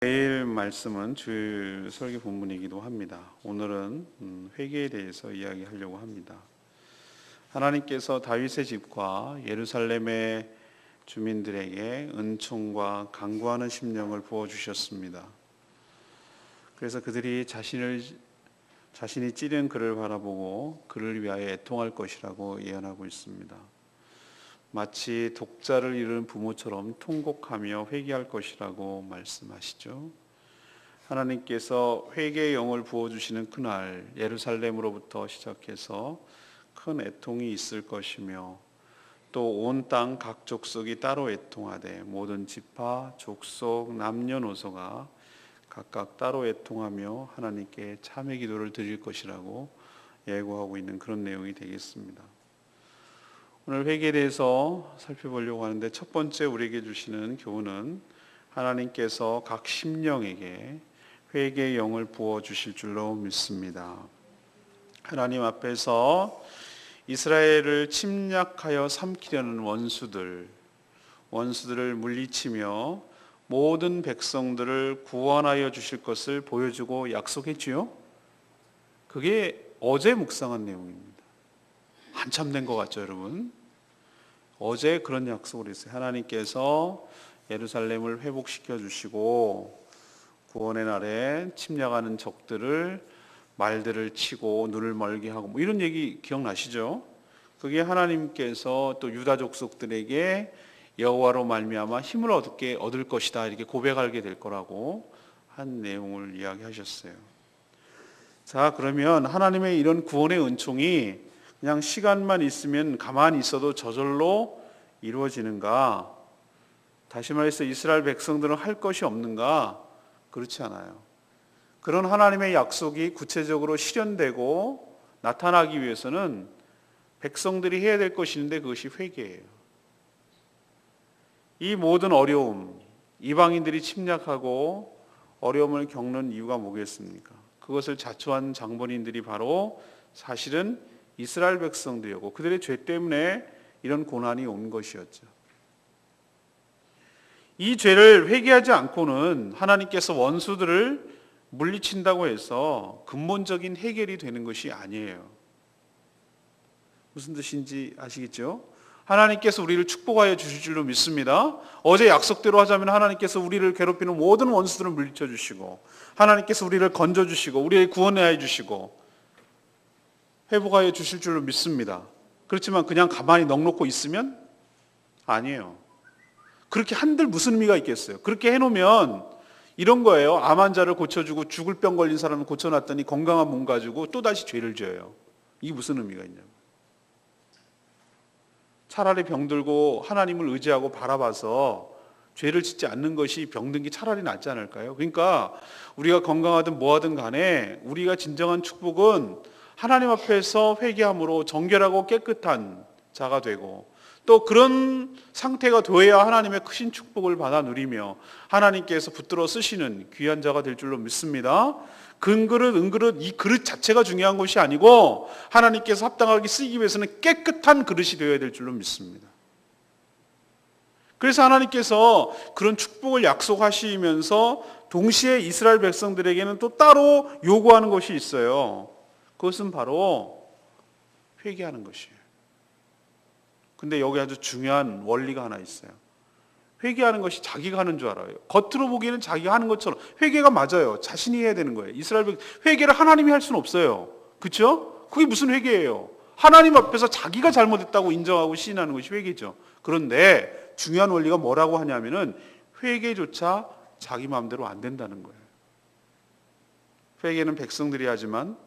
내일 말씀은 주일 설교 본문이기도 합니다. 오늘은 회개에 대해서 이야기하려고 합니다. 하나님께서 다윗의 집과 예루살렘의 주민들에게 은총과 간구하는 심령을 부어주셨습니다. 그래서 그들이 자신이 찌른 그를 바라보고 그를 위하여 애통할 것이라고 예언하고 있습니다. 마치 독자를 잃은 부모처럼 통곡하며 회개할 것이라고 말씀하시죠. 하나님께서 회개의 영을 부어주시는 그날 예루살렘으로부터 시작해서 큰 애통이 있을 것이며 또 온 땅 각 족속이 따로 애통하되 모든 지파, 족속, 남녀노소가 각각 따로 애통하며 하나님께 참회 기도를 드릴 것이라고 예고하고 있는 그런 내용이 되겠습니다. 오늘 회개에 대해서 살펴보려고 하는데 첫 번째 우리에게 주시는 교훈은 하나님께서 각 심령에게 회개의 영을 부어주실 줄로 믿습니다. 하나님 앞에서 이스라엘을 침략하여 삼키려는 원수들을 물리치며 모든 백성들을 구원하여 주실 것을 보여주고 약속했지요. 그게 어제 묵상한 내용입니다. 한참 된 것 같죠, 여러분? 어제 그런 약속을 했어요. 하나님께서 예루살렘을 회복시켜 주시고 구원의 날에 침략하는 적들을 말들을 치고 눈을 멀게 하고 뭐 이런 얘기 기억나시죠? 그게 하나님께서 또 유다 족속들에게 여호와로 말미암아 힘을 얻을 것이다 이렇게 고백하게 될 거라고 한 내용을 이야기하셨어요. 자, 그러면 하나님의 이런 구원의 은총이 그냥 시간만 있으면 가만히 있어도 저절로 이루어지는가? 다시 말해서 이스라엘 백성들은 할 것이 없는가? 그렇지 않아요. 그런 하나님의 약속이 구체적으로 실현되고 나타나기 위해서는 백성들이 해야 될 것이 있는데 그것이 회개예요. 이 모든 어려움, 이방인들이 침략하고 어려움을 겪는 이유가 뭐겠습니까? 그것을 자초한 장본인들이 바로 사실은 이스라엘 백성들이었고 그들의 죄 때문에 이런 고난이 온 것이었죠. 이 죄를 회개하지 않고는 하나님께서 원수들을 물리친다고 해서 근본적인 해결이 되는 것이 아니에요. 무슨 뜻인지 아시겠죠? 하나님께서 우리를 축복하여 주실 줄로 믿습니다. 어제 약속대로 하자면 하나님께서 우리를 괴롭히는 모든 원수들을 물리쳐 주시고 하나님께서 우리를 건져 주시고 우리를 구원하여 주시고 회복하여 주실 줄로 믿습니다. 그렇지만 그냥 가만히 넋놓고 있으면 아니에요. 그렇게 한들 무슨 의미가 있겠어요? 그렇게 해놓으면 이런 거예요. 암 환자를 고쳐주고 죽을 병 걸린 사람을 고쳐놨더니 건강한 몸 가지고 또다시 죄를 져요. 이게 무슨 의미가 있냐고. 차라리 병들고 하나님을 의지하고 바라봐서 죄를 짓지 않는 것이 병든 게 차라리 낫지 않을까요? 그러니까 우리가 건강하든 뭐하든 간에 우리가 진정한 축복은 하나님 앞에서 회개함으로 정결하고 깨끗한 자가 되고 또 그런 상태가 되어야 하나님의 크신 축복을 받아 누리며 하나님께서 붙들어 쓰시는 귀한 자가 될 줄로 믿습니다. 금그릇, 은그릇 이 그릇 자체가 중요한 것이 아니고 하나님께서 합당하게 쓰기 위해서는 깨끗한 그릇이 되어야 될 줄로 믿습니다. 그래서 하나님께서 그런 축복을 약속하시면서 동시에 이스라엘 백성들에게는 또 따로 요구하는 것이 있어요. 그것은 바로 회개하는 것이에요. 근데 여기 아주 중요한 원리가 하나 있어요. 회개하는 것이 자기가 하는 줄 알아요. 겉으로 보기에는 자기가 하는 것처럼 회개가 맞아요. 자신이 해야 되는 거예요. 이스라엘 회개를 하나님이 할 수는 없어요. 그렇죠? 그게 무슨 회개예요? 하나님 앞에서 자기가 잘못했다고 인정하고 시인하는 것이 회개죠. 그런데 중요한 원리가 뭐라고 하냐면은 회개조차 자기 마음대로 안 된다는 거예요. 회개는 백성들이 하지만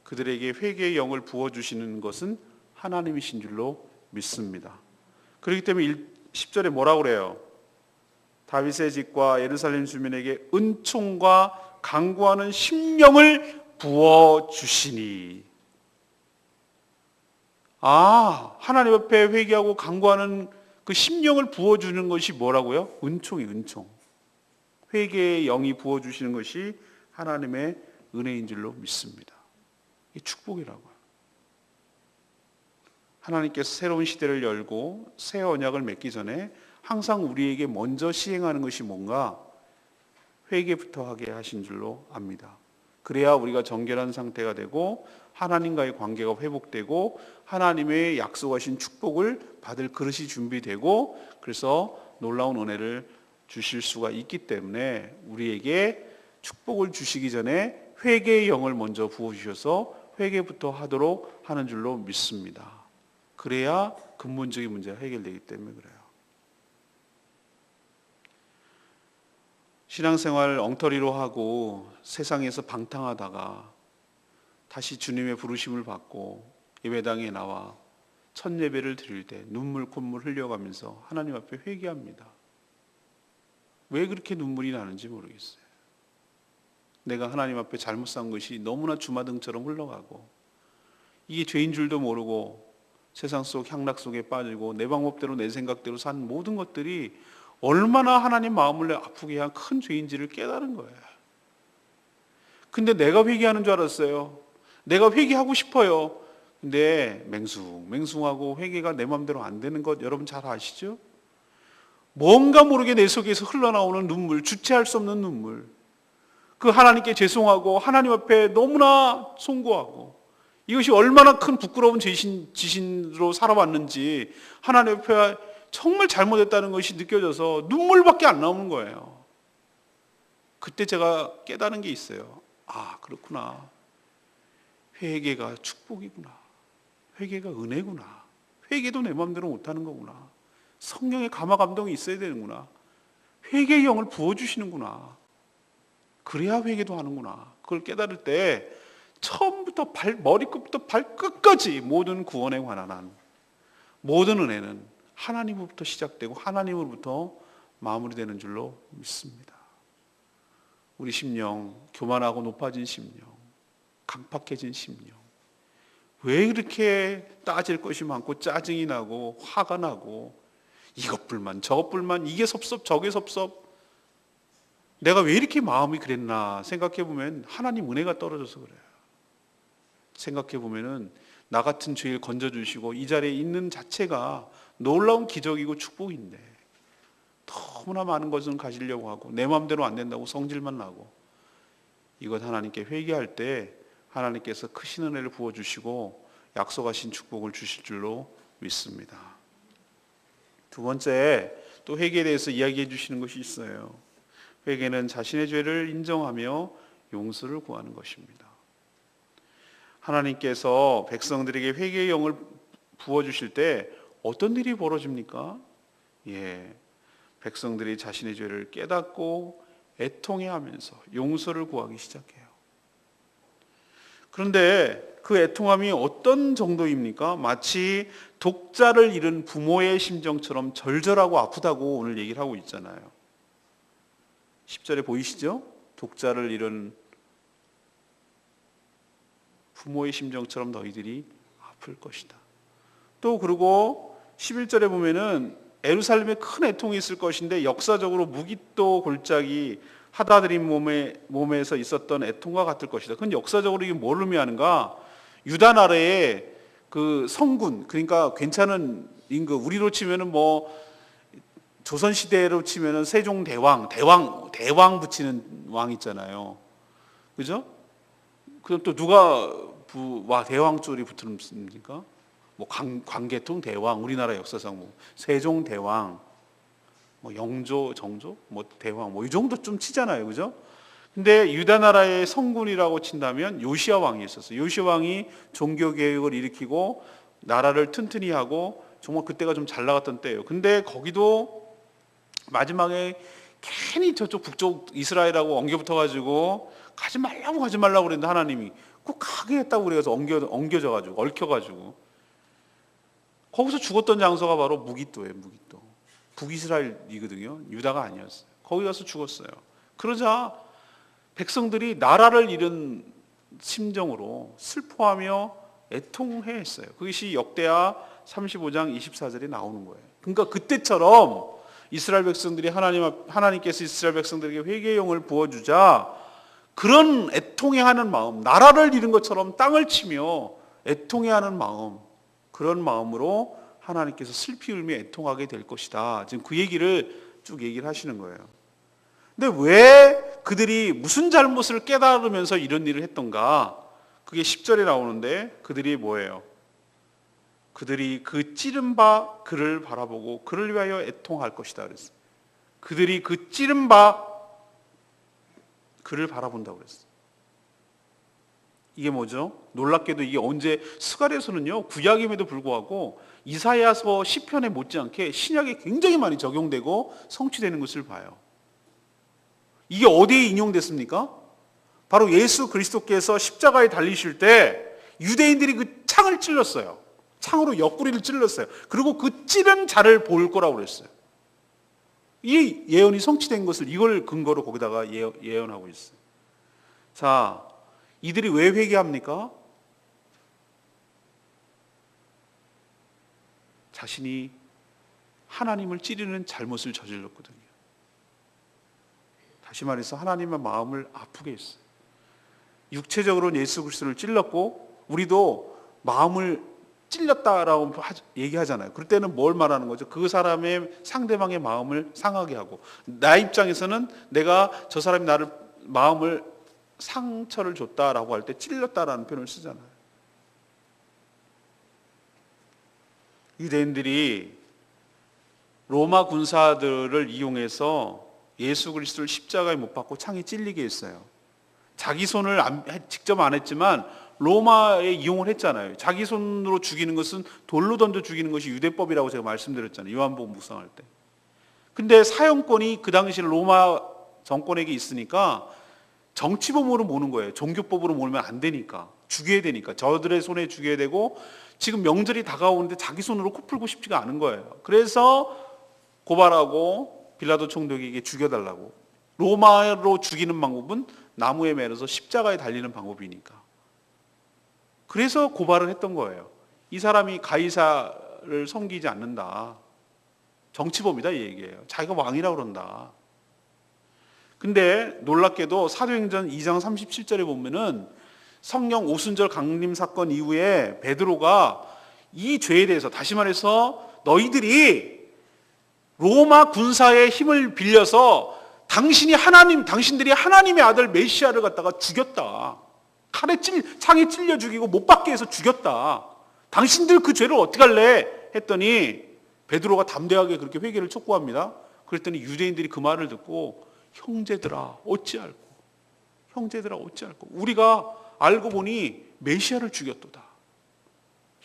그들에게 회개의 영을 부어주시는 것은 하나님이신 줄로 믿습니다. 그렇기 때문에 10절에 뭐라고 그래요? 다윗의 집과 예루살렘 주민에게 은총과 간구하는 심령을 부어주시니. 하나님 앞에 회개하고 간구하는 그 심령을 부어주는 것이 뭐라고요? 은총이 은총. 회개의 영이 부어주시는 것이 하나님의 은혜인 줄로 믿습니다. 이게 축복이라고요. 하나님께서 새로운 시대를 열고 새 언약을 맺기 전에 항상 우리에게 먼저 시행하는 것이 뭔가? 회개부터 하게 하신 줄로 압니다. 그래야 우리가 정결한 상태가 되고 하나님과의 관계가 회복되고 하나님의 약속하신 축복을 받을 그릇이 준비되고 그래서 놀라운 은혜를 주실 수가 있기 때문에 우리에게 축복을 주시기 전에 회개의 영을 먼저 부어주셔서 회개부터 하도록 하는 줄로 믿습니다. 그래야 근본적인 문제가 해결되기 때문에 그래요. 신앙생활 엉터리로 하고 세상에서 방탕하다가 다시 주님의 부르심을 받고 예배당에 나와 첫 예배를 드릴 때 눈물 콧물 흘려가면서 하나님 앞에 회개합니다. 왜 그렇게 눈물이 나는지 모르겠어요. 내가 하나님 앞에 잘못 산 것이 너무나 주마등처럼 흘러가고 이게 죄인 줄도 모르고 세상 속 향락 속에 빠지고 내 방법대로 내 생각대로 산 모든 것들이 얼마나 하나님 마음을 아프게 한 큰 죄인지를 깨달은 거예요. 근데 내가 회개하는 줄 알았어요. 내가 회개하고 싶어요. 근데 맹숭하고 회개가 내 마음대로 안 되는 것 여러분 잘 아시죠? 뭔가 모르게 내 속에서 흘러나오는 눈물, 주체할 수 없는 눈물. 그 하나님께 죄송하고 하나님 앞에 너무나 송구하고 이것이 얼마나 큰 부끄러운 지신으로 살아왔는지 하나님 앞에 정말 잘못했다는 것이 느껴져서 눈물밖에 안 나오는 거예요. 그때 제가 깨달은 게 있어요. 아, 그렇구나. 회개가 축복이구나. 회개가 은혜구나. 회개도 내 마음대로 못하는 거구나. 성령의 감화 감동이 있어야 되는구나. 회개의 영을 부어주시는구나. 그래야 회개도 하는구나. 그걸 깨달을 때 처음부터 머리끝부터 발끝까지 모든 구원에 관한 한 모든 은혜는 하나님으로부터 시작되고 하나님으로부터 마무리되는 줄로 믿습니다. 우리 심령, 교만하고 높아진 심령, 강팍해진 심령, 왜 이렇게 따질 것이 많고 짜증이 나고 화가 나고 이것 불만 저것 불만 이게 섭섭 저게 섭섭 내가 왜 이렇게 마음이 그랬나 생각해 보면 하나님 은혜가 떨어져서 그래요. 생각해 보면은 나 같은 죄를 건져주시고 이 자리에 있는 자체가 놀라운 기적이고 축복인데 너무나 많은 것을 가지려고 하고 내 마음대로 안 된다고 성질만 나고 이것 하나님께 회개할 때 하나님께서 크신 은혜를 부어주시고 약속하신 축복을 주실 줄로 믿습니다. 두 번째 또 회개에 대해서 이야기해 주시는 것이 있어요. 회개는 자신의 죄를 인정하며 용서를 구하는 것입니다. 하나님께서 백성들에게 회개의 영을 부어주실 때 어떤 일이 벌어집니까? 백성들이 자신의 죄를 깨닫고 애통해하면서 용서를 구하기 시작해요. 그런데 그 애통함이 어떤 정도입니까? 마치 독자를 잃은 부모의 심정처럼 절절하고 아프다고 오늘 얘기를 하고 있잖아요. 10절에 보이시죠? 독자를 잃은 부모의 심정처럼 너희들이 아플 것이다. 또 그리고 11절에 보면은 예루살렘에 큰 애통이 있을 것인데 역사적으로 무기또 골짜기 하다드림 몸에서 있었던 애통과 같을 것이다. 그건 역사적으로 이게 뭘 의미하는가? 유다 나라의 그 성군, 그러니까 괜찮은 임금, 우리로 치면은 뭐 조선 시대로 치면은 세종 대왕 붙이는 왕 있잖아요. 그죠? 그럼 또 누가 대왕 쪽이 붙습니까? 뭐 광개통 대왕, 우리나라 역사상 뭐 세종 대왕, 뭐 영조, 정조, 뭐 대왕, 뭐 이 정도 좀 치잖아요, 그죠? 근데 유다 나라의 성군이라고 친다면 요시야 왕이 있었어요. 요시야 왕이 종교 개혁을 일으키고 나라를 튼튼히 하고 정말 그때가 좀 잘 나갔던 때예요. 근데 거기도 마지막에 괜히 저쪽 북쪽 이스라엘하고 엉겨붙어가지고 가지 말라고 그랬는데 하나님이 꼭 가게 했다고 그래서 엉겨져가지고 얽혀가지고 거기서 죽었던 장소가 바로 무기또예요. 무기또. 북이스라엘이거든요. 유다가 아니었어요. 거기 가서 죽었어요. 그러자 백성들이 나라를 잃은 심정으로 슬퍼하며 애통해했어요. 그것이 역대하 35장 24절에 나오는 거예요. 그러니까 그때처럼 이스라엘 백성들이 하나님께서 이스라엘 백성들에게 회개의 영을 부어주자 그런 애통해하는 마음, 나라를 잃은 것처럼 땅을 치며 애통해하는 마음, 그런 마음으로 하나님께서 슬피 울며 애통하게 될 것이다. 지금 그 얘기를 쭉 얘기를 하시는 거예요. 근데 왜 그들이 무슨 잘못을 깨달으면서 이런 일을 했던가? 그게 10절에 나오는데 그들이 뭐예요? 그들이 그 찌른 바 그를 바라보고 그를 위하여 애통할 것이다 그랬어요. 그들이 그 찌른 바 그를 바라본다고 그랬어요. 이게 뭐죠? 놀랍게도 이게 언제 스가랴서는요 구약임에도 불구하고 이사야서 시편에 못지않게 신약에 굉장히 많이 적용되고 성취되는 것을 봐요. 이게 어디에 인용됐습니까? 바로 예수 그리스도께서 십자가에 달리실 때 유대인들이 그 창을 찔렀어요. 창으로 옆구리를 찔렀어요. 그리고 그 찌른 자를 볼 거라고 그랬어요. 이 예언이 성취된 것을 이걸 근거로 거기다가 예언하고 있어요. 자, 이들이 왜 회개합니까? 자신이 하나님을 찌르는 잘못을 저질렀거든요. 다시 말해서 하나님의 마음을 아프게 했어요. 육체적으로는 예수 그리스도를 찔렀고 우리도 마음을 찔렸다라고 얘기하잖아요. 그럴 때는 뭘 말하는 거죠? 그 사람의 상대방의 마음을 상하게 하고 나 입장에서는 내가 저 사람이 나를 마음을 상처를 줬다라고 할 때 찔렸다라는 표현을 쓰잖아요. 유대인들이 로마 군사들을 이용해서 예수 그리스도를 십자가에 못 박고 창에 찔리게 했어요. 자기 손을 직접 안 했지만 로마에 이용을 했잖아요. 자기 손으로 죽이는 것은 돌로 던져 죽이는 것이 유대법이라고 제가 말씀드렸잖아요. 요한복음 묵상할 때. 근데 사형권이 그 당시 로마 정권에게 있으니까 정치범으로 모는 거예요. 종교법으로 몰면 안 되니까. 죽여야 되니까. 저들의 손에 죽여야 되고 지금 명절이 다가오는데 자기 손으로 코 풀고 싶지가 않은 거예요. 그래서 고발하고 빌라도 총독에게 죽여달라고. 로마로 죽이는 방법은 나무에 매려서 십자가에 달리는 방법이니까. 그래서 고발을 했던 거예요. 이 사람이 가이사를 섬기지 않는다. 정치범이다 이 얘기예요. 자기가 왕이라고 그런다. 근데 놀랍게도 사도행전 2장 37절에 보면은 성령 오순절 강림 사건 이후에 베드로가 이 죄에 대해서 다시 말해서 너희들이 로마 군사의 힘을 빌려서 당신들이 하나님의 아들 메시아를 갖다가 죽였다. 창에 찔려 죽이고 못 박게 해서 죽였다. 당신들 그 죄를 어떻게 할래? 했더니 베드로가 담대하게 그렇게 회개를 촉구합니다. 그랬더니 유대인들이 그 말을 듣고 형제들아 어찌할꼬 우리가 알고 보니 메시아를 죽였도다.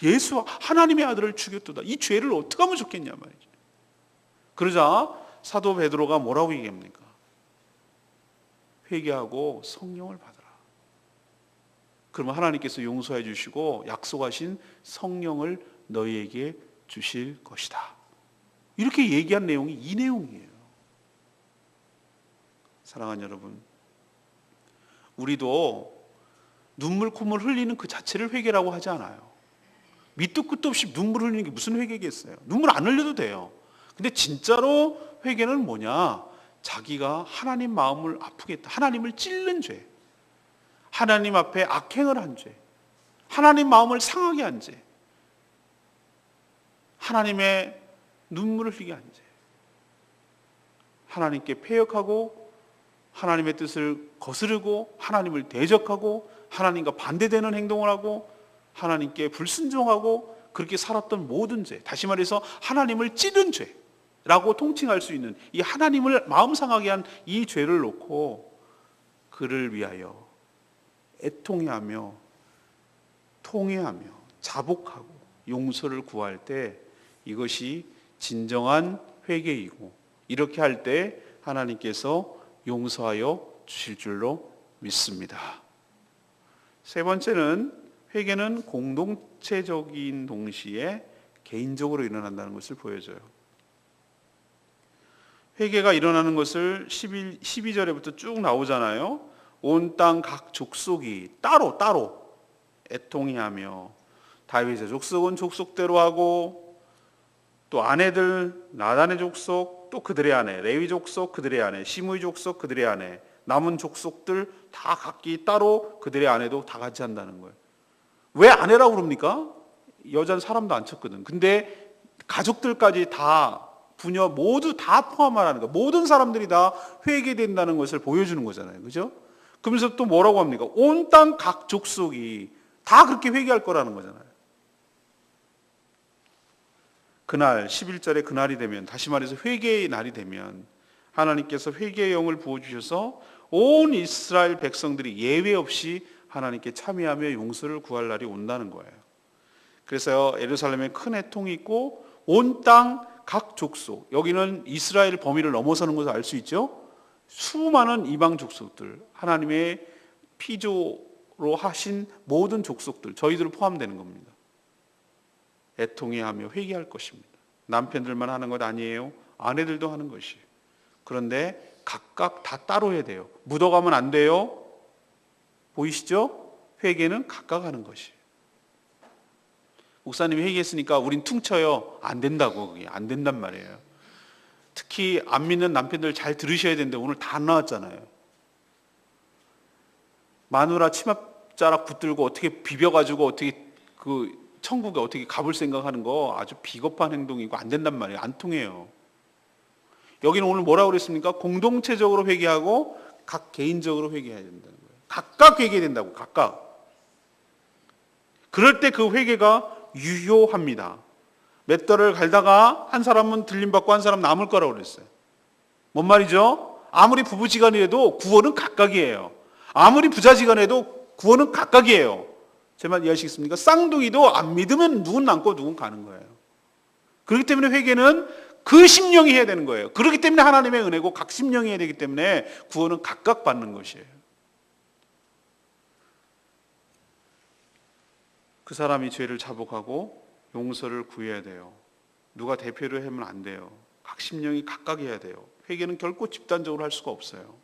예수 하나님의 아들을 죽였도다. 이 죄를 어떻게 하면 좋겠냐 말이죠. 그러자 사도 베드로가 뭐라고 얘기합니까? 회개하고 성령을 받아라. 그러면 하나님께서 용서해 주시고 약속하신 성령을 너희에게 주실 것이다. 이렇게 얘기한 내용이 이 내용이에요. 사랑하는 여러분, 우리도 눈물 콧물 흘리는 그 자체를 회개라고 하지 않아요. 밑도 끝도 없이 눈물 흘리는 게 무슨 회개겠어요? 눈물 안 흘려도 돼요. 근데 진짜로 회개는 뭐냐? 자기가 하나님 마음을 아프게 했다. 하나님을 찔른 죄. 하나님 앞에 악행을 한 죄. 하나님 마음을 상하게 한 죄. 하나님의 눈물을 흘리게 한 죄. 하나님께 패역하고 하나님의 뜻을 거스르고 하나님을 대적하고 하나님과 반대되는 행동을 하고 하나님께 불순종하고 그렇게 살았던 모든 죄. 다시 말해서 하나님을 찌른 죄라고 통칭할 수 있는 이 하나님을 마음 상하게 한 이 죄를 놓고 그를 위하여 애통해하며 통회하며 자복하고 용서를 구할 때 이것이 진정한 회개이고 이렇게 할 때 하나님께서 용서하여 주실 줄로 믿습니다. 세 번째는 회개는 공동체적인 동시에 개인적으로 일어난다는 것을 보여줘요. 회개가 일어나는 것을 12절에부터 쭉 나오잖아요. 온 땅 각 족속이 따로 애통해하며 다윗의 족속은 족속대로 하고 또 아내들 나단의 족속 또 그들의 아내 레위 족속 그들의 아내 시므이 족속 그들의 아내 남은 족속들 다 각기 따로 그들의 아내도 다 같이 한다는 거예요. 왜 아내라고 그럽니까? 여자는 사람도 안 쳤거든. 근데 가족들까지 다 부녀 모두 다 포함하라는 거. 모든 사람들이 다 회개된다는 것을 보여주는 거잖아요. 그죠? 그러면서 또 뭐라고 합니까? 온 땅 각 족속이 다 그렇게 회개할 거라는 거잖아요. 그날 11절에 그날이 되면, 다시 말해서 회개의 날이 되면 하나님께서 회개의 영을 부어주셔서 온 이스라엘 백성들이 예외 없이 하나님께 참여하며 용서를 구할 날이 온다는 거예요. 그래서 예루살렘에 큰 애통이 있고 온 땅 각 족속, 여기는 이스라엘 범위를 넘어서는 것을 알 수 있죠. 수많은 이방 족속들, 하나님의 피조로 하신 모든 족속들, 저희들 포함되는 겁니다. 애통해하며 회개할 것입니다. 남편들만 하는 것 아니에요. 아내들도 하는 것이에요. 그런데 각각 다 따로 해야 돼요. 묻어가면 안 돼요. 보이시죠? 회개는 각각 하는 것이에요. 목사님이 회개했으니까 우린 퉁쳐요. 안 된다고. 그게 안 된단 말이에요. 특히 안 믿는 남편들 잘 들으셔야 되는데 오늘 다 나왔잖아요. 마누라 치맛자락 붙들고 어떻게 비벼가지고 어떻게 그 천국에 어떻게 가볼 생각하는 거 아주 비겁한 행동이고 안 된단 말이에요. 안 통해요. 여기는 오늘 뭐라고 그랬습니까? 공동체적으로 회개하고 각 개인적으로 회개해야 된다는 거예요. 각각 회개해야 된다고. 각각. 그럴 때 그 회개가 유효합니다. 몇 달을 갈다가 한 사람은 들림받고 한 사람 남을 거라고 그랬어요. 뭔 말이죠? 아무리 부부지간이라도 구원은 각각이에요. 아무리 부자지간해도 구원은 각각이에요. 제 말 이해하시겠습니까? 쌍둥이도 안 믿으면 누군 남고 누군 가는 거예요. 그렇기 때문에 회개는 그 심령이 해야 되는 거예요. 그렇기 때문에 하나님의 은혜고 각 심령이 해야 되기 때문에 구원은 각각 받는 것이에요. 그 사람이 죄를 자복하고 용서를 구해야 돼요. 누가 대표를 하면 안 돼요. 각 심령이 각각 해야 돼요. 회개는 결코 집단적으로 할 수가 없어요.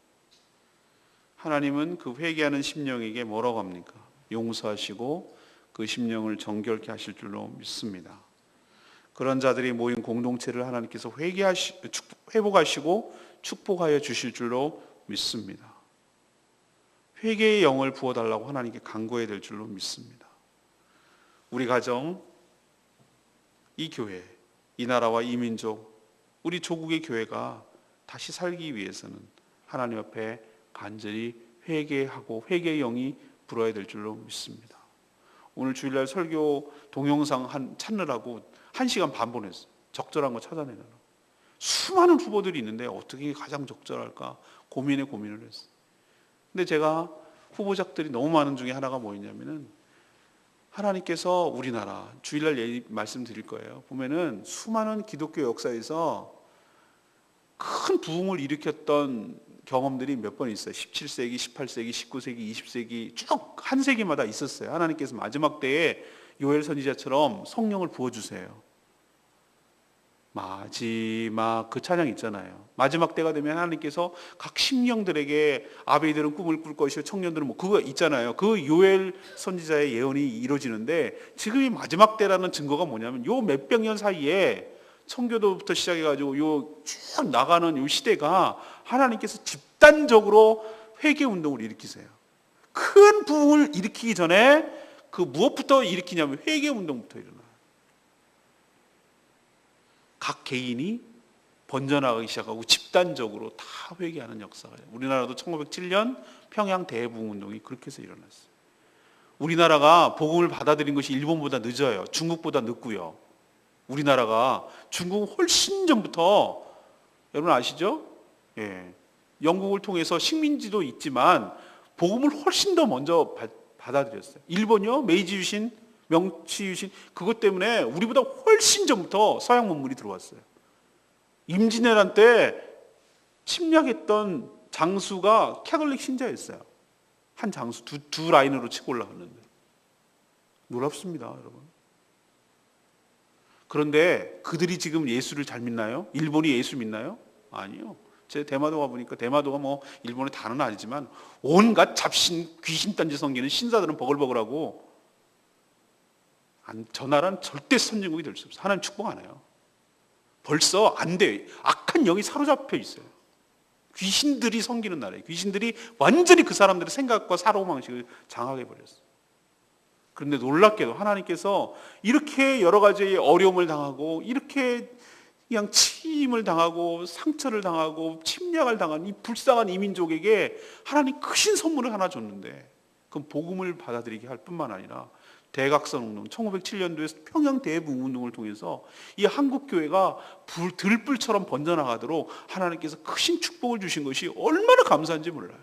하나님은 그 회개하는 심령에게 뭐라고 합니까? 용서하시고 그 심령을 정결케 하실 줄로 믿습니다. 그런 자들이 모인 공동체를 하나님께서 회복하시고 축복하여 주실 줄로 믿습니다. 회개의 영을 부어달라고 하나님께 간구해야 될 줄로 믿습니다. 우리 가정, 이 교회, 이 나라와 이 민족, 우리 조국의 교회가 다시 살기 위해서는 하나님 앞에 간절히 회개하고 회개의 영이 불어야 될 줄로 믿습니다. 오늘 주일날 설교 동영상 찾느라고 1시간 반 보냈어요. 적절한 거 찾아내느라. 수많은 후보들이 있는데 어떻게 가장 적절할까 고민을 했어요. 근데 제가 후보작들이 너무 많은 중에 하나가 뭐였냐면은 하나님께서 우리나라, 주일날 말씀드릴 거예요. 보면은 수많은 기독교 역사에서 큰 부흥을 일으켰던 경험들이 몇 번 있어요. 17세기, 18세기, 19세기, 20세기 쭉 한 세기마다 있었어요. 하나님께서 마지막 때에 요엘 선지자처럼 성령을 부어주세요. 마지막 그 찬양 있잖아요. 마지막 때가 되면 하나님께서 각 심령들에게 아베이들은 꿈을 꿀 것이요 청년들은 뭐 그거 있잖아요. 그 요엘 선지자의 예언이 이루어지는데 지금이 마지막 때라는 증거가 뭐냐면 요 몇백 년 사이에 청교도부터 시작해가지고 요 쭉 나가는 요 시대가 하나님께서 집단적으로 회개 운동을 일으키세요. 큰 부흥을 일으키기 전에 그 무엇부터 일으키냐면 회개 운동부터 일어나요. 각 개인이 번져나가기 시작하고 집단적으로 다 회개하는 역사가 우리나라도 1907년 평양 대부흥 운동이 그렇게 해서 일어났어요. 우리나라가 복음을 받아들인 것이 일본보다 늦어요. 중국보다 늦고요. 우리나라가 중국은 훨씬 전부터 여러분 아시죠? 예. 영국을 통해서 식민지도 있지만 복음을 훨씬 더 먼저 받아들였어요. 일본요, 메이지 유신, 명치 유신 그것 때문에 우리보다 훨씬 전부터 서양 문물이 들어왔어요. 임진왜란 때 침략했던 장수가 캐톨릭 신자였어요. 한 장수 두 라인으로 치고 올라갔는데 놀랍습니다, 여러분. 그런데 그들이 지금 예수를 잘 믿나요? 일본이 예수 믿나요? 아니요. 제 대마도 가보니까 대마도가 뭐 일본의 다는 아니지만 온갖 잡신 귀신단지 섬기는 신사들은 버글버글하고 저 나라는 절대 선진국이 될 수 없어요. 하나님 축복 안 해요. 벌써 안 돼요. 악한 영이 사로잡혀 있어요. 귀신들이 섬기는 나라예요. 귀신들이 완전히 그 사람들의 생각과 사고방식을 장악해 버렸어요. 그런데 놀랍게도 하나님께서 이렇게 여러 가지 어려움을 당하고 이렇게 그냥 침을 당하고 상처를 당하고 침략을 당한 이 불쌍한 이민족에게 하나님 크신 선물을 하나 줬는데, 그 복음을 받아들이게 할 뿐만 아니라 대각선 운동, 1907년도에 평양 대부흥운동을 통해서 이 한국 교회가 들불처럼 번져나가도록 하나님께서 크신 축복을 주신 것이 얼마나 감사한지 몰라요.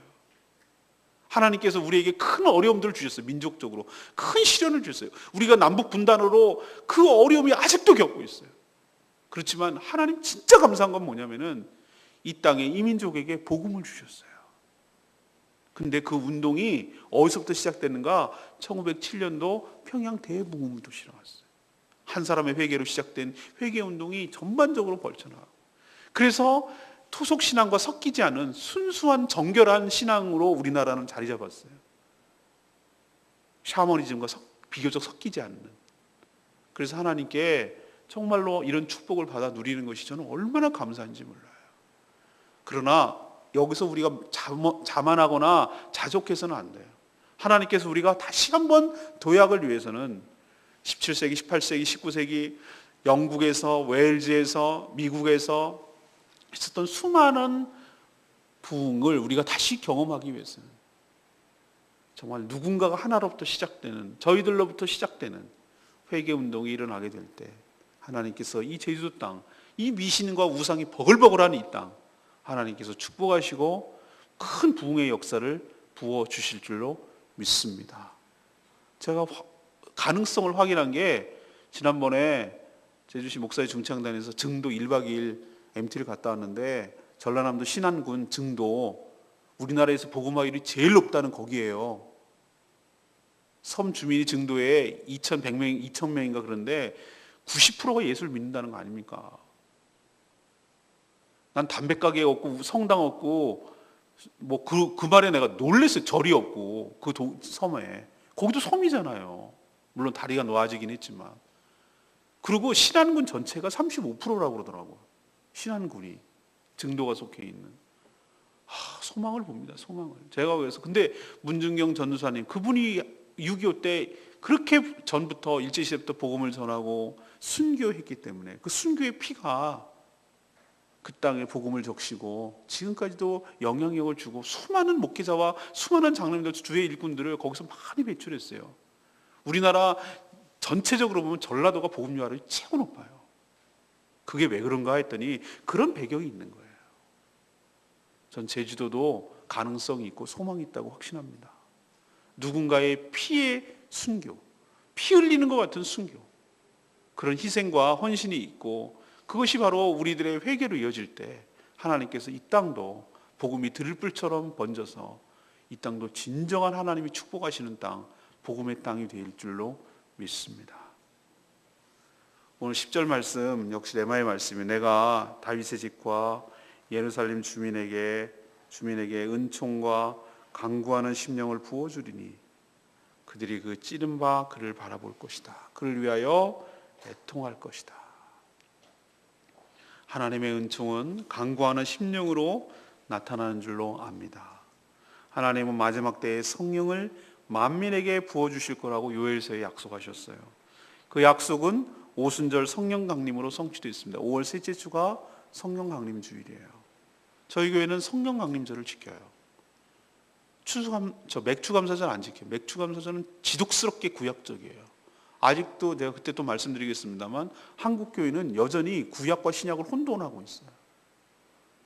하나님께서 우리에게 큰 어려움들을 주셨어요. 민족적으로 큰 시련을 주셨어요. 우리가 남북 분단으로 그 어려움이 아직도 겪고 있어요. 그렇지만 하나님 진짜 감사한 건 뭐냐면은 이 땅에 이민족에게 복음을 주셨어요. 근데 그 운동이 어디서부터 시작됐는가? 1907년도 평양 대부흥운동도 일어났어요. 한 사람의 회개로 시작된 회개운동이 전반적으로 벌쳐나가고, 그래서 토속신앙과 섞이지 않은 순수한 정결한 신앙으로 우리나라는 자리 잡았어요. 샤머니즘과 비교적 섞이지 않는. 그래서 하나님께 정말로 이런 축복을 받아 누리는 것이 저는 얼마나 감사한지 몰라요. 그러나 여기서 우리가 자만하거나 자족해서는 안 돼요. 하나님께서 우리가 다시 한번 도약을 위해서는 17세기, 18세기, 19세기 영국에서, 웨일즈에서, 미국에서 있었던 수많은 부흥을 우리가 다시 경험하기 위해서는 정말 누군가가 하나로부터 시작되는, 저희들로부터 시작되는 회개운동이 일어나게 될 때 하나님께서 이 제주도 땅, 이 미신과 우상이 버글버글한 이 땅, 하나님께서 축복하시고 큰 부흥의 역사를 부어주실 줄로 믿습니다. 제가 가능성을 확인한 게, 지난번에 제주시 목사의 중창단에서 증도 1박 2일 MT를 갔다 왔는데, 전라남도 신안군 증도, 우리나라에서 복음화율이 제일 높다는 거기에요. 섬 주민이 증도에 2,100명, 2,000명인가 그런데 90%가 예수를 믿는다는 거 아닙니까? 난 담배 가게 없고 성당 없고 뭐 그 말에 내가 놀랬어요. 절이 없고 그 섬에. 거기도 섬이잖아요. 물론 다리가 놓아지긴 했지만. 그리고 신안군 전체가 35%라고 그러더라고요. 신안군이 증도가 속해 있는. 소망을 봅니다. 소망을. 제가 그래서 근데 문중경 전도사님, 그분이 6.25 때 그렇게 전부터 일제시대부터 복음을 전하고 순교했기 때문에 그 순교의 피가 그 땅에 복음을 적시고 지금까지도 영향력을 주고 수많은 목회자와 수많은 장로님들, 주의 일꾼들을 거기서 많이 배출했어요. 우리나라 전체적으로 보면 전라도가 복음유활이 최고 높아요. 그게 왜 그런가 했더니 그런 배경이 있는 거예요. 전 제주도도 가능성이 있고 소망이 있다고 확신합니다. 누군가의 피의 순교, 피 흘리는 것 같은 순교, 그런 희생과 헌신이 있고, 그것이 바로 우리들의 회개로 이어질 때 하나님께서 이 땅도 복음이 들불처럼 번져서 이 땅도 진정한 하나님이 축복하시는 땅, 복음의 땅이 될 줄로 믿습니다. 오늘 10절 말씀 역시 레마의 말씀이, 내가 다윗의 집과 예루살렘 주민에게 은총과 간구하는 심령을 부어주리니 그들이 그 찌른 바 그를 바라볼 것이다. 그를 위하여 애통할 것이다. 하나님의 은총은 간구하는 심령으로 나타나는 줄로 압니다. 하나님은 마지막 때에 성령을 만민에게 부어주실 거라고 요엘서에 약속하셨어요. 그 약속은 오순절 성령 강림으로 성취되어 있습니다. 5월 셋째 주가 성령 강림 주일이에요. 저희 교회는 성령 강림절을 지켜요. 맥추감사절 안 지켜요. 맥추감사절은 지독스럽게 구약적이에요. 아직도 내가 그때 또 말씀드리겠습니다만 한국 교회는 여전히 구약과 신약을 혼돈하고 있어요.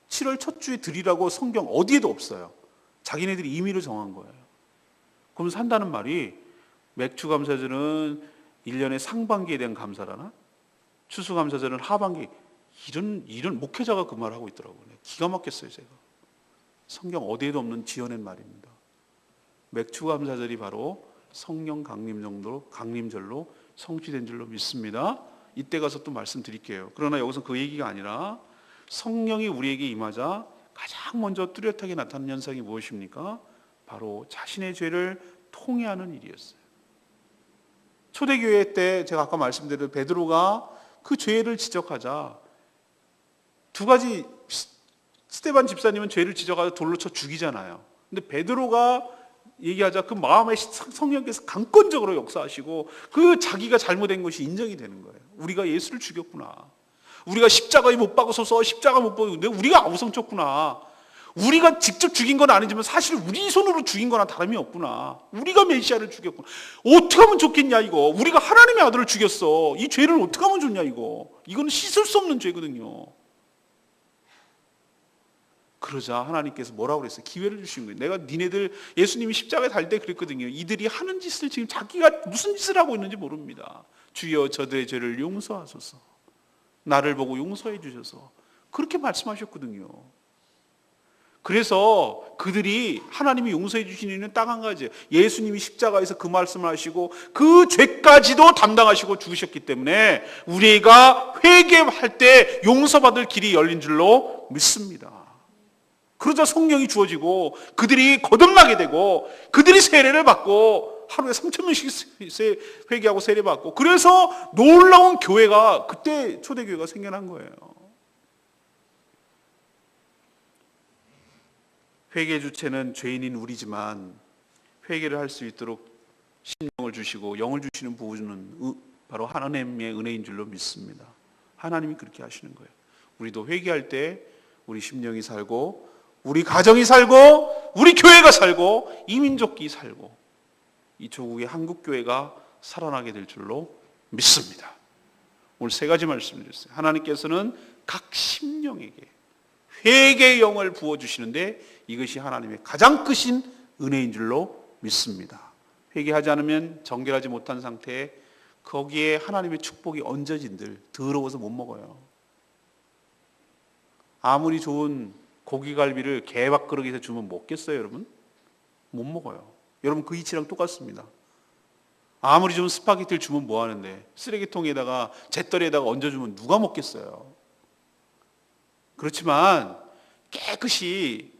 7월 첫 주에 드리라고 성경 어디에도 없어요. 자기네들이 임의로 정한 거예요. 그럼 산다는 말이 맥추감사절은 1년의 상반기에 대한 감사라나 추수감사절은 하반기, 이런 목회자가 그 말을 하고 있더라고요. 기가 막혔어요. 제가 성경 어디에도 없는 지어낸 말입니다. 맥추감사절이 바로 성령 강림절로 성취된 줄로 믿습니다. 이때 가서 또 말씀드릴게요. 그러나 여기서 그 얘기가 아니라 성령이 우리에게 임하자 가장 먼저 뚜렷하게 나타나는 현상이 무엇입니까? 바로 자신의 죄를 통회하는 일이었어요. 초대교회 때 제가 아까 말씀드린 베드로가 그 죄를 지적하자 두 가지, 스데반 집사님은 죄를 지적하자 돌로 쳐 죽이잖아요. 근데 베드로가 얘기하자 그 마음에 성령께서 강권적으로 역사하시고 그 자기가 잘못된 것이 인정이 되는 거예요. 우리가 예수를 죽였구나. 우리가 십자가에 못 박아서서 십자가 못 박는데 우리가 아우성쳤구나. 우리가 직접 죽인 건 아니지만 사실 우리 손으로 죽인 거나 다름이 없구나. 우리가 메시아를 죽였구나. 어떻게 하면 좋겠냐 이거. 우리가 하나님의 아들을 죽였어. 이 죄를 어떻게 하면 좋냐 이거. 이거는 씻을 수 없는 죄거든요. 그러자 하나님께서 뭐라고 그랬어요? 기회를 주신 거예요. 내가 니네들 예수님이 십자가에 달 때 그랬거든요. 이들이 하는 짓을 지금 자기가 무슨 짓을 하고 있는지 모릅니다. 주여 저들의 죄를 용서하소서. 나를 보고 용서해 주셔서 그렇게 말씀하셨거든요. 그래서 그들이 하나님이 용서해 주시는 이유는 딱 한 가지예요. 예수님이 십자가에서 그 말씀을 하시고 그 죄까지도 담당하시고 죽으셨기 때문에 우리가 회개할 때 용서받을 길이 열린 줄로 믿습니다. 그러자 성령이 주어지고 그들이 거듭나게 되고 그들이 세례를 받고 하루에 3,000명씩 회개하고 세례받고 그래서 놀라운 교회가 그때 초대교회가 생겨난 거예요. 회개의 주체는 죄인인 우리지만 회개를 할 수 있도록 심령을 주시고 영을 주시는 부분은 바로 하나님의 은혜인 줄로 믿습니다. 하나님이 그렇게 하시는 거예요. 우리도 회개할 때 우리 심령이 살고 우리 가정이 살고 우리 교회가 살고 이민족이 살고 이 조국의 한국교회가 살아나게 될 줄로 믿습니다. 오늘 세 가지 말씀을 드렸어요. 하나님께서는 각 심령에게 회개의 영을 부어주시는데 이것이 하나님의 가장 크신 은혜인 줄로 믿습니다. 회개하지 않으면 정결하지 못한 상태에 거기에 하나님의 축복이 얹어진들 더러워서 못 먹어요. 아무리 좋은 고기갈비를 개밥그릇에서 주면 먹겠어요 여러분? 못 먹어요. 여러분 그 이치랑 똑같습니다. 아무리 좋은 스파게티를 주면 뭐 하는데 쓰레기통에다가 잿더리에다가 얹어주면 누가 먹겠어요. 그렇지만 깨끗이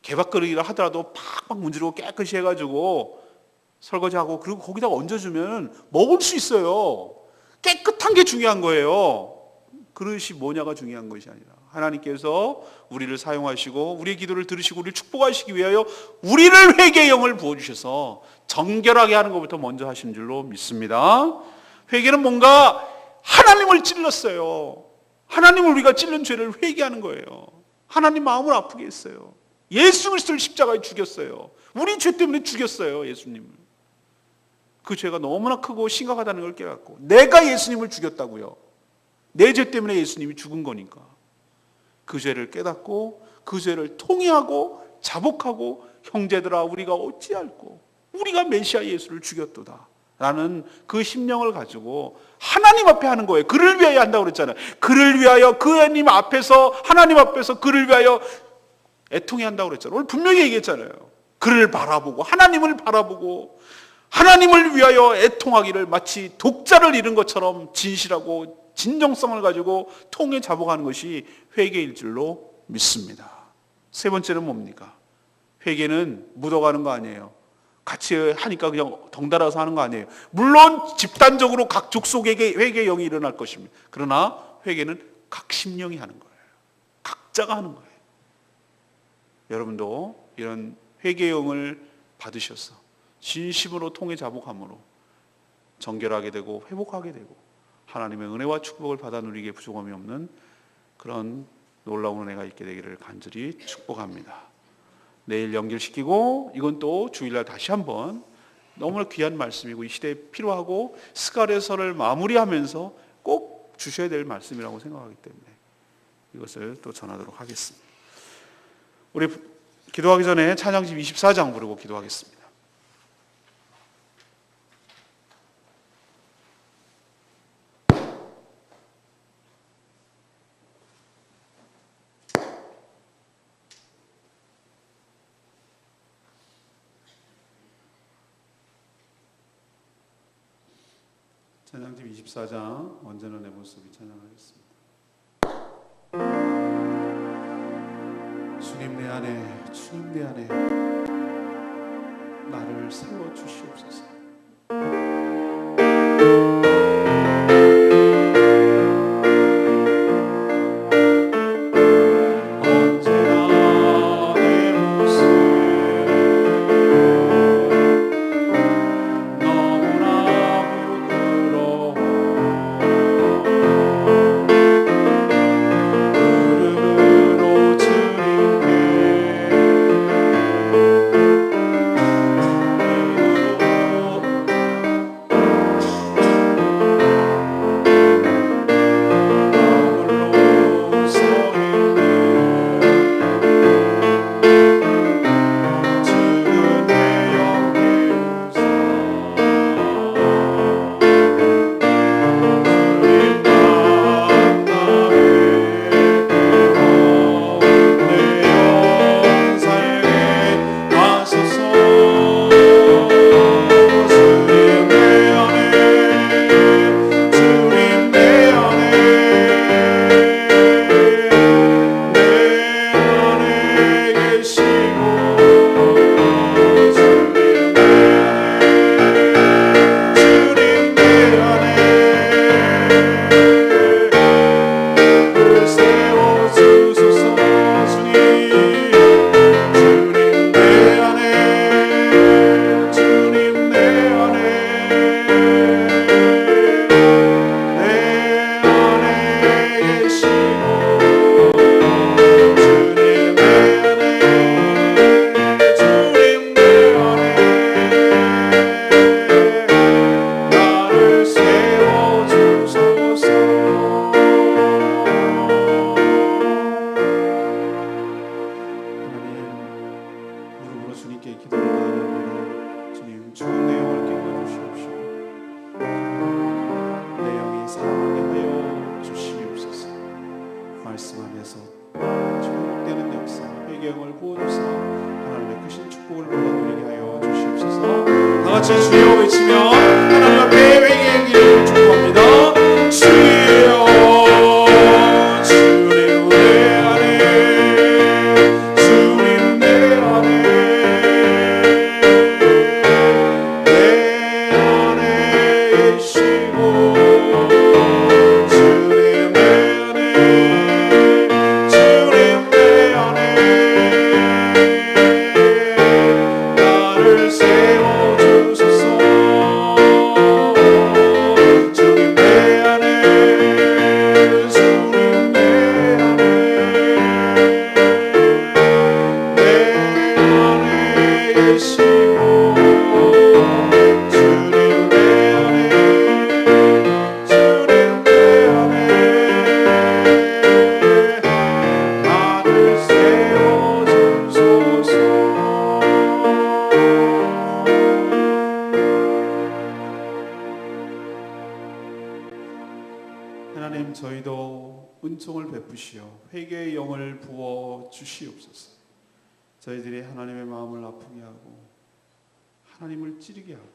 개밥그릇이라 하더라도 팍팍 문지르고 깨끗이 해가지고 설거지하고 그리고 거기다가 얹어주면 먹을 수 있어요. 깨끗한 게 중요한 거예요. 그릇이 뭐냐가 중요한 것이 아니라 하나님께서 우리를 사용하시고 우리의 기도를 들으시고 우리를 축복하시기 위하여 우리를 회개의 영을 부어주셔서 정결하게 하는 것부터 먼저 하신 줄로 믿습니다. 회개는 뭔가 하나님을 찔렀어요. 하나님을 우리가 찔른 죄를 회개하는 거예요. 하나님 마음을 아프게 했어요. 예수 그리스도를 십자가에 죽였어요. 우리 죄 때문에 죽였어요. 예수님을. 그 죄가 너무나 크고 심각하다는 걸 깨닫고 내가 예수님을 죽였다고요. 내 죄 때문에 예수님이 죽은 거니까 그 죄를 깨닫고 그 죄를 통회하고 자복하고 형제들아 우리가 어찌할꼬 우리가 메시아 예수를 죽였도다 라는 그 심령을 가지고 하나님 앞에 하는 거예요. 그를 위하여 한다고 그랬잖아요. 그를 위하여 그 하나님 앞에서 하나님 앞에서 그를 위하여 애통해 한다고 그랬잖아요. 오늘 분명히 얘기했잖아요. 그를 바라보고 하나님을 바라보고 하나님을 위하여 애통하기를 마치 독자를 잃은 것처럼 진실하고 진정성을 가지고 통해 자복하는 것이 회개일 줄로 믿습니다. 세 번째는 뭡니까? 회개는 묻어가는 거 아니에요. 같이 하니까 그냥 덩달아서 하는 거 아니에요. 물론 집단적으로 각 족속에게 회개의 영이 일어날 것입니다. 그러나 회개는 각 심령이 하는 거예요. 각자가 하는 거예요. 여러분도 이런 회개의 영을 받으셔서 진심으로 통해 자복함으로 정결하게 되고 회복하게 되고 하나님의 은혜와 축복을 받아 누리기에 부족함이 없는 그런 놀라운 은혜가 있게 되기를 간절히 축복합니다. 내일 연결시키고 이건 또 주일날 다시 한번 너무나 귀한 말씀이고 이 시대에 필요하고 스가랴서를 마무리하면서 꼭 주셔야 될 말씀이라고 생각하기 때문에 이것을 또 전하도록 하겠습니다. 우리 기도하기 전에 찬양집 24장 부르고 기도하겠습니다. 찬양집 24장 언제나 내 모습이 찬양하겠습니다. 주님 내 안에 주님 내 안에 나를 세워주시옵소서. 기도를 나누며 주님 죽은 내 영을 깨워 주시옵시고 내 영이 살아나게 하여 주시옵소서. 말씀 안에서 회복되는 역사, 회개의 영을 부어주사 하나님의 크신 축복을 받아 누리게 하여 주시옵소서. 다 같이 주여 외치며 하나님 앞에 회개의 길을 축복합니다. 주여 주님 내 안에 주님 내 안에 내 안에 계시고 주님 내 안에 주님 내 안에 나를 세워주소서. 주님 내 안에 주님 내 안에 내 안에 계시고 주님 내 안에 주님 내 안에 나를 세워주소서. 하나님, 저희도 은총을 베푸시어 회개의 영을 부어 주시옵소서. 저희들이 하나님의 마음을 아프게 하고 하나님을 찌르게 하고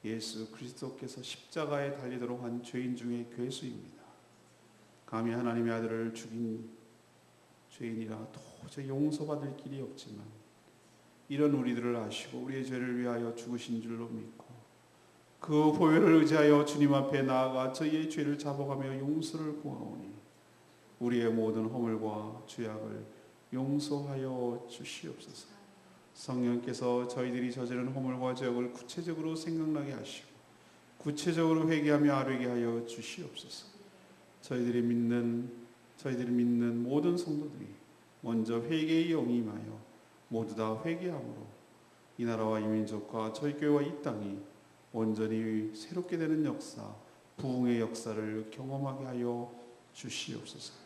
예수 그리스도께서 십자가에 달리도록 한 죄인 중에 괴수입니다. 감히 하나님의 아들을 죽인 죄인이라 도저히 용서받을 길이 없지만 이런 우리들을 아시고 우리의 죄를 위하여 죽으신 줄로 믿고 그 보혈을 의지하여 주님 앞에 나아가 저희의 죄를 잡아가며 용서를 구하오니 우리의 모든 허물과 죄악을 용서하여 주시옵소서. 성령께서 저희들이 저지른 허물과 죄악을 구체적으로 생각나게 하시고 구체적으로 회개하며 아뢰게 하여 주시옵소서. 저희들이 믿는 모든 성도들이 먼저 회개의 영이 임하여 모두 다 회개함으로 이 나라와 이 민족과 저희 교회와 이 땅이 온전히 새롭게 되는 역사, 부흥의 역사를 경험하게 하여 주시옵소서.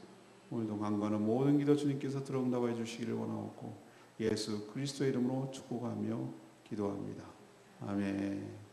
오늘도 간과하는 모든 기도 주님께서 들어응답해 주시기를 원하옵고 예수 그리스도의 이름으로 축복하며 기도합니다. 아멘.